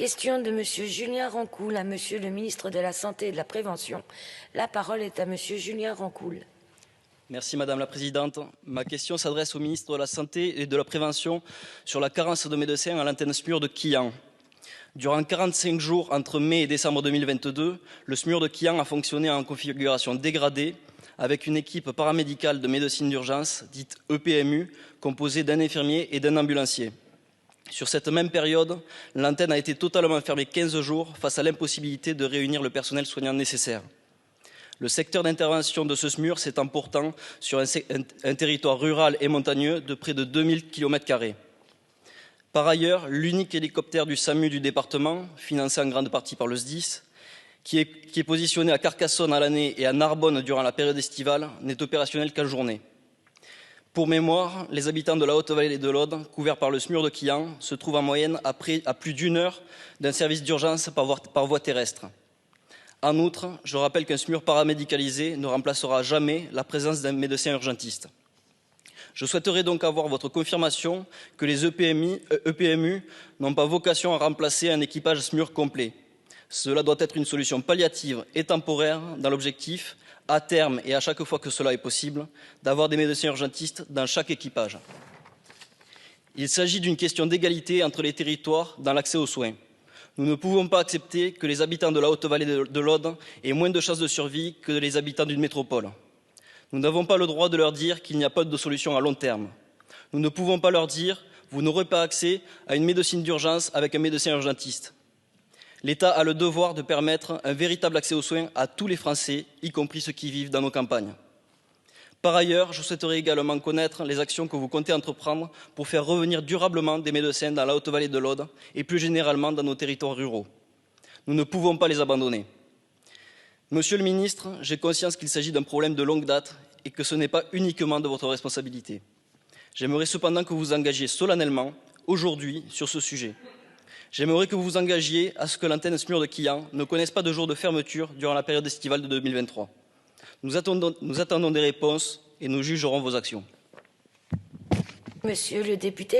Question de Monsieur Julien Rancoul à Monsieur le ministre de la Santé et de la Prévention. La parole est à Monsieur Julien Rancoul. Merci Madame la Présidente. Ma question s'adresse au ministre de la Santé et de la Prévention sur la carence de médecins à l'antenne SMUR de Quillan. Durant 45 jours entre mai et décembre 2022, le SMUR de Quillan a fonctionné en configuration dégradée avec une équipe paramédicale de médecine d'urgence, dite EPMU, composée d'un infirmier et d'un ambulancier. Sur cette même période, l'antenne a été totalement fermée 15 jours face à l'impossibilité de réunir le personnel soignant nécessaire. Le secteur d'intervention de ce SMUR s'étend pourtant sur un territoire rural et montagneux de près de 2000 km². Par ailleurs, l'unique hélicoptère du SAMU du département, financé en grande partie par le SDIS, qui est positionné à Carcassonne à l'année et à Narbonne durant la période estivale, n'est opérationnel qu'en journée. Pour mémoire, les habitants de la Haute-Vallée de l'Aude, couverts par le SMUR de Quillan, se trouvent en moyenne à plus d'une heure d'un service d'urgence par voie terrestre. En outre, je rappelle qu'un SMUR paramédicalisé ne remplacera jamais la présence d'un médecin urgentiste. Je souhaiterais donc avoir votre confirmation que les EPMU n'ont pas vocation à remplacer un équipage SMUR complet. Cela doit être une solution palliative et temporaire dans l'objectif, à terme et à chaque fois que cela est possible, d'avoir des médecins urgentistes dans chaque équipage. Il s'agit d'une question d'égalité entre les territoires dans l'accès aux soins. Nous ne pouvons pas accepter que les habitants de la Haute-Vallée de l'Aude aient moins de chances de survie que les habitants d'une métropole. Nous n'avons pas le droit de leur dire qu'il n'y a pas de solution à long terme. Nous ne pouvons pas leur dire « vous n'aurez pas accès à une médecine d'urgence avec un médecin urgentiste ». L'État a le devoir de permettre un véritable accès aux soins à tous les Français, y compris ceux qui vivent dans nos campagnes. Par ailleurs, je souhaiterais également connaître les actions que vous comptez entreprendre pour faire revenir durablement des médecins dans la Haute-Vallée de l'Aude et plus généralement dans nos territoires ruraux. Nous ne pouvons pas les abandonner. Monsieur le ministre, j'ai conscience qu'il s'agit d'un problème de longue date et que ce n'est pas uniquement de votre responsabilité. J'aimerais cependant que vous vous engagiez solennellement, aujourd'hui, sur ce sujet. J'aimerais que vous vous engagiez à ce que l'antenne SMUR de Quillan ne connaisse pas de jour de fermeture durant la période estivale de 2023. Nous attendons des réponses et nous jugerons vos actions. Monsieur le député.